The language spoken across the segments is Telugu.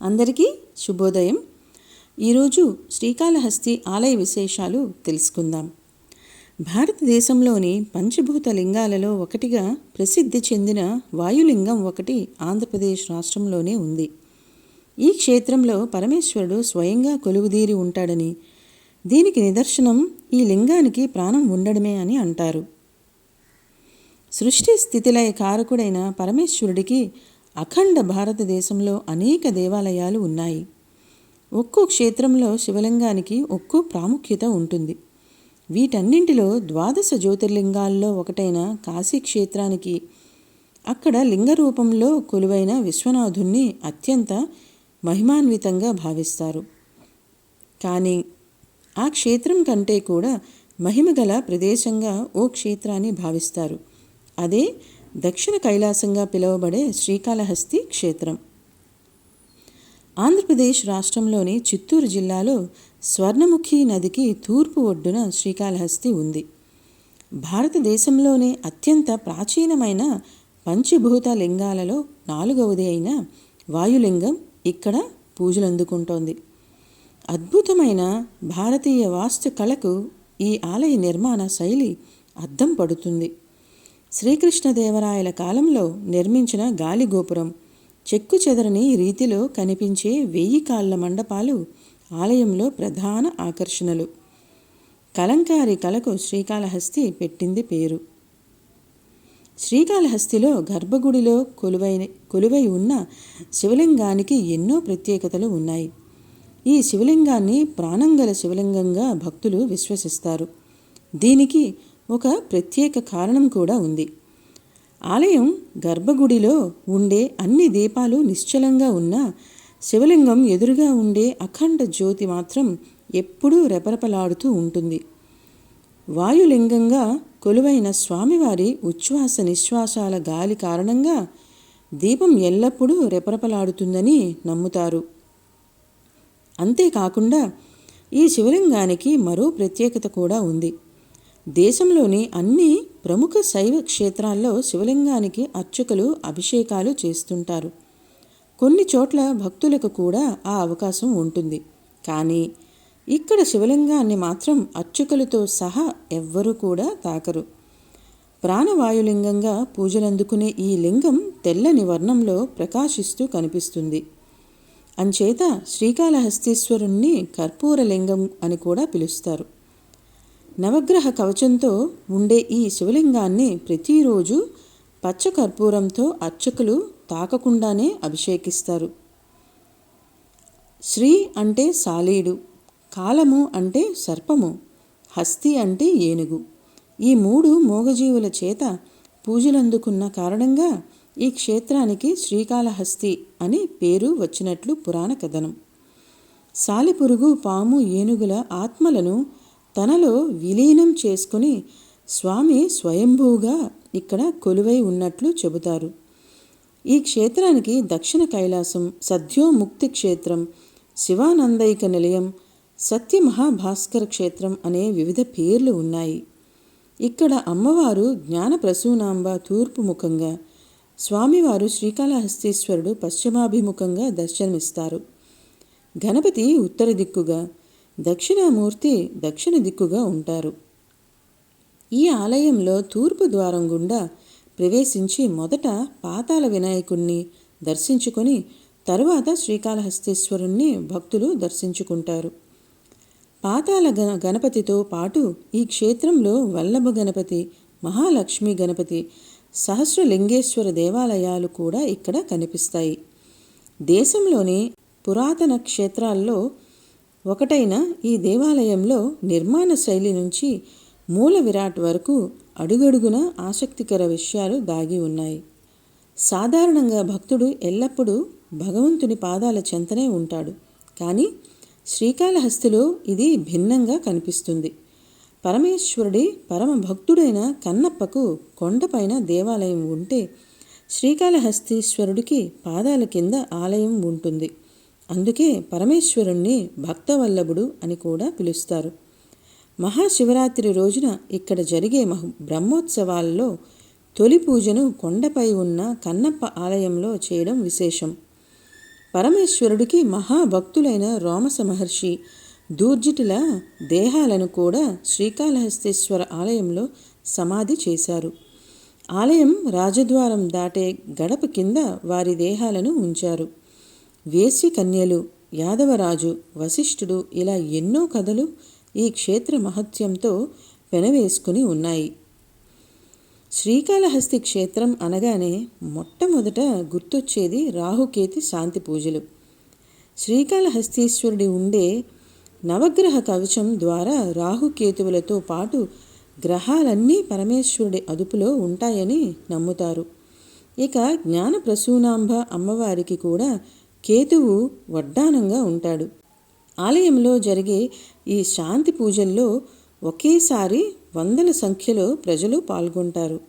అందరికీ శుభోదయం. ఈరోజు శ్రీకాళహస్తి ఆలయ విశేషాలు తెలుసుకుందాం. భారతదేశంలోని పంచభూత లింగాలలో ఒకటిగా ప్రసిద్ధి చెందిన వాయులింగం ఒకటి ఆంధ్రప్రదేశ్ రాష్ట్రంలోనే ఉంది. ఈ క్షేత్రంలో పరమేశ్వరుడు స్వయంగా కొలువుదీరి ఉంటాడని, దీనికి నిదర్శనం ఈ లింగానికి ప్రాణం ఉండడమే అని అంటారు. సృష్టి స్థితిలయ కారకుడైన పరమేశ్వరుడికి అఖండ భారతదేశంలో అనేక దేవాలయాలు ఉన్నాయి. ఒక్కో క్షేత్రంలో శివలింగానికి ఒక్కో ప్రాముఖ్యత ఉంటుంది. వీటన్నింటిలో 12 జ్యోతిర్లింగాల్లో ఒకటైన కాశీ క్షేత్రానికి అక్కడ లింగ రూపంలో కొలువైన విశ్వనాథుణ్ణి అత్యంత మహిమాన్వితంగా భావిస్తారు. కానీ ఆ క్షేత్రం కంటే కూడా మహిమగల ప్రదేశంగా ఓ క్షేత్రాన్ని భావిస్తారు. అదే దక్షిణ కైలాసంగా పిలువబడే శ్రీకాళహస్తి క్షేత్రం. ఆంధ్రప్రదేశ్ రాష్ట్రంలోని చిత్తూరు జిల్లాలో స్వర్ణముఖి నదికి తూర్పు ఒడ్డున శ్రీకాళహస్తి ఉంది. భారతదేశంలోనే అత్యంత ప్రాచీనమైన పంచభూత లింగాలలో 4వది అయిన వాయులింగం ఇక్కడ పూజలందుకుంటోంది. అద్భుతమైన భారతీయ వాస్తు కళకు ఈ ఆలయ నిర్మాణ శైలి అద్దం పడుతుంది. శ్రీకృష్ణదేవరాయల కాలంలో నిర్మించిన గాలిగోపురం, చెక్కు చెదరని రీతిలో కనిపించే 1000 కాళ్ల మండపాలు ఆలయంలో ప్రధాన ఆకర్షణలు. కలంకారీ కళకు శ్రీకాళహస్తి పెట్టింది పేరు. శ్రీకాళహస్తిలో గర్భగుడిలో కొలువై ఉన్న శివలింగానికి ఎన్నో ప్రత్యేకతలు ఉన్నాయి. ఈ శివలింగాన్ని ప్రాణంగల శివలింగంగా భక్తులు విశ్వసిస్తారు. దీనికి ఒక ప్రత్యేక కారణం కూడా ఉంది. ఆలయం గర్భగుడిలో ఉండే అన్ని దీపాలు నిశ్చలంగా ఉన్నా శివలింగం ఎదురుగా ఉండే అఖండ జ్యోతి మాత్రం ఎప్పుడూ రెపరెపలాడుతూ ఉంటుంది. వాయులింగంగా కొలువైన స్వామివారి ఉచ్ఛ్వాస నిశ్వాసాల గాలి కారణంగా దీపం ఎల్లప్పుడూ రెపరెపలాడుతుందని నమ్ముతారు. అంతేకాకుండా ఈ శివలింగానికి మరో ప్రత్యేకత కూడా ఉంది. దేశంలోని అన్ని ప్రముఖ శైవ క్షేత్రాల్లో శివలింగానికి అర్చకులు అభిషేకాలు చేస్తుంటారు. కొన్ని చోట్ల భక్తులకు కూడా ఆ అవకాశం ఉంటుంది. కానీ ఇక్కడ శివలింగాన్ని మాత్రం అర్చకులతో సహా ఎవ్వరూ కూడా తాకరు. ప్రాణవాయులింగంగా పూజలందుకునే ఈ లింగం తెల్లని వర్ణంలో ప్రకాశిస్తూ కనిపిస్తుంది. అంచేత శ్రీకాళహస్తీశ్వరుణ్ణి కర్పూరలింగం అని కూడా పిలుస్తారు. నవగ్రహ కవచంతో ఉండే ఈ శివలింగాన్ని ప్రతిరోజు పచ్చకర్పూరంతో అర్చకులు తాకకుండానే అభిషేకిస్తారు. శ్రీ అంటే సాలీడు, కాలము అంటే సర్పము, హస్తి అంటే ఏనుగు. ఈ 3 మూగజీవుల చేత పూజలందుకున్న కారణంగా ఈ క్షేత్రానికి శ్రీకాళహస్తి అని పేరు వచ్చినట్లు పురాణ కథనం. సాలెపురుగు, పాము, ఏనుగుల ఆత్మలను తనలో విలీనం చేసుకుని స్వామి స్వయంభూగా ఇక్కడ కొలువై ఉన్నట్లు చెబుతారు. ఈ క్షేత్రానికి దక్షిణ కైలాసం, సద్యోముక్తి క్షేత్రం, శివానందైక నిలయం, సత్యమహాభాస్కర క్షేత్రం అనే వివిధ పేర్లు ఉన్నాయి. ఇక్కడ అమ్మవారు జ్ఞానప్రసూనాంబ తూర్పు ముఖంగా, స్వామివారు శ్రీకాళహస్తీశ్వరుడు పశ్చిమాభిముఖంగా దర్శనమిస్తారు. గణపతి ఉత్తర దిక్కుగా, దక్షిణామూర్తి దక్షిణ దిక్కుగా ఉంటారు. ఈ ఆలయంలో తూర్పు ద్వారం గుండా ప్రవేశించి మొదట పాతాళ వినాయకుణ్ణి దర్శించుకొని తరువాత శ్రీకాళహస్తీశ్వరుణ్ణి భక్తులు దర్శించుకుంటారు. పాతాళ గణపతితో పాటు ఈ క్షేత్రంలో వల్లభ గణపతి, మహాలక్ష్మి గణపతి, సహస్రలింగేశ్వర దేవాలయాలు కూడా ఇక్కడ కనిపిస్తాయి. దేశంలోని పురాతన క్షేత్రాల్లో ఒకటైన ఈ దేవాలయంలో నిర్మాణ శైలి నుంచి మూల విరాట్ వరకు అడుగడుగున ఆసక్తికర విషయాలు దాగి ఉన్నాయి. సాధారణంగా భక్తుడు ఎల్లప్పుడూ భగవంతుని పాదాల చెంతనే ఉంటాడు. కానీ శ్రీకాళహస్తిలో ఇది భిన్నంగా కనిపిస్తుంది. పరమేశ్వరుడి పరమ భక్తుడైన కన్నప్పకు కొండపైన దేవాలయం ఉంటే, శ్రీకాళహస్తీశ్వరుడికి పాదాల కింద ఆలయం ఉంటుంది. అందుకే పరమేశ్వరుణ్ణి భక్తవల్లభుడు అని కూడా పిలుస్తారు. మహాశివరాత్రి రోజున ఇక్కడ జరిగే బ్రహ్మోత్సవాల్లో తొలి పూజను కొండపై ఉన్న కన్నప్ప ఆలయంలో చేయడం విశేషం. పరమేశ్వరుడికి మహాభక్తులైన రోమస మహర్షి దూర్జటిల దేహాలను కూడా శ్రీకాళహస్తీశ్వర ఆలయంలో సమాధి చేశారు. ఆలయం రాజద్వారం దాటే గడప కింద వారి దేహాలను ఉంచారు. వేశ్య కన్యలు, యాదవరాజు, వశిష్ఠుడు ఇలా ఎన్నో కథలు ఈ క్షేత్ర మహత్యంతో పెనవేసుకుని ఉన్నాయి. శ్రీకాళహస్తి క్షేత్రం అనగానే మొట్టమొదట గుర్తొచ్చేది రాహుకేతు శాంతి పూజలు. శ్రీకాళహస్తీశ్వరుడి ఉండే నవగ్రహ కవచం ద్వారా రాహుకేతువులతో పాటు గ్రహాలన్నీ పరమేశ్వరుడి అదుపులో ఉంటాయని నమ్ముతారు. ఇక జ్ఞాన ప్రసూనాంబ అమ్మవారికి కూడా కేతువు వడ్డానంగా ఉంటాడు. ఆలయంలో జరిగే ఈ శాంతి పూజల్లో ఒకేసారి వందల సంఖ్యలో ప్రజలు పాల్గొంటారు.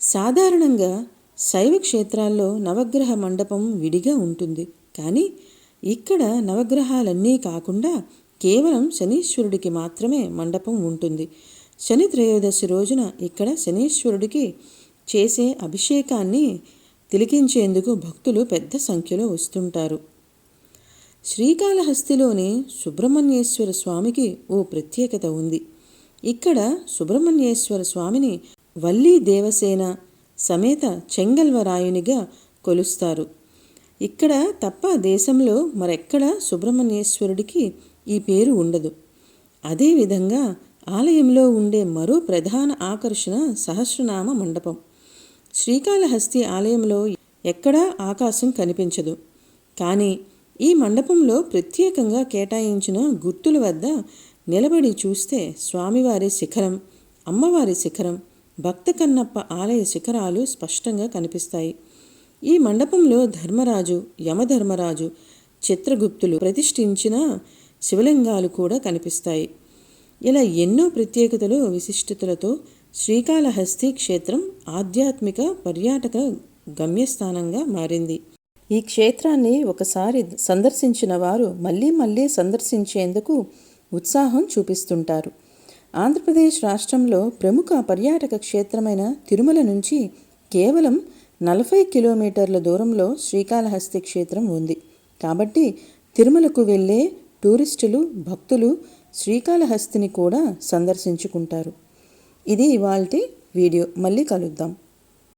సాధారణంగా శైవ క్షేత్రాల్లో నవగ్రహ మండపం విడిగా ఉంటుంది. కానీ ఇక్కడ నవగ్రహాలన్నీ కాకుండా కేవలం శనీశ్వరుడికి మాత్రమే మండపం ఉంటుంది. శని త్రయోదశి రోజున ఇక్కడ శనీశ్వరుడికి చేసే అభిషేకాన్ని తిలకించేందుకు భక్తులు పెద్ద సంఖ్యలో వస్తుంటారు. శ్రీకాళహస్తిలోని సుబ్రహ్మణ్యేశ్వర స్వామికి ఓ ప్రత్యేకత ఉంది. ఇక్కడ సుబ్రహ్మణ్యేశ్వర స్వామిని వల్లీ దేవసేన సమేత చెంగల్వరాయునిగా కొలుస్తారు. ఇక్కడ తప్ప దేశంలో మరెక్కడ సుబ్రహ్మణ్యేశ్వరుడికి ఈ పేరు ఉండదు. అదేవిధంగా ఆలయంలో ఉండే మరో ప్రధాన ఆకర్షణ సహస్రనామ మండపం. శ్రీకాళహస్తి ఆలయంలో ఎక్కడా ఆకాశం కనిపించదు. కానీ ఈ మండపంలో ప్రత్యేకంగా కేటాయించిన గుర్తుల వద్ద నిలబడి చూస్తే స్వామివారి శిఖరం, అమ్మవారి శిఖరం, భక్త కన్నప్ప ఆలయ శిఖరాలు స్పష్టంగా కనిపిస్తాయి. ఈ మండపంలో ధర్మరాజు, యమధర్మరాజు, చిత్రగుప్తులు ప్రతిష్ఠించిన శివలింగాలు కూడా కనిపిస్తాయి. ఇలా ఎన్నో ప్రత్యేకతలు, విశిష్టతలతో శ్రీకాళహస్తి క్షేత్రం ఆధ్యాత్మిక పర్యాటక గమ్యస్థానంగా మారింది. ఈ క్షేత్రాన్ని ఒకసారి సందర్శించిన వారు మళ్ళీ మళ్ళీ సందర్శించేందుకు ఉత్సాహం చూపిస్తుంటారు. ఆంధ్రప్రదేశ్ రాష్ట్రంలో ప్రముఖ పర్యాటక క్షేత్రమైన తిరుమల నుంచి కేవలం 40 కిలోమీటర్ల దూరంలో శ్రీకాళహస్తి క్షేత్రం ఉంది. కాబట్టి తిరుమలకు వెళ్ళే టూరిస్టులు, భక్తులు శ్రీకాళహస్తిని కూడా సందర్శించుకుంటారు. ఇది ఇవాల్టి వీడియో. మళ్ళీ కలుద్దాం.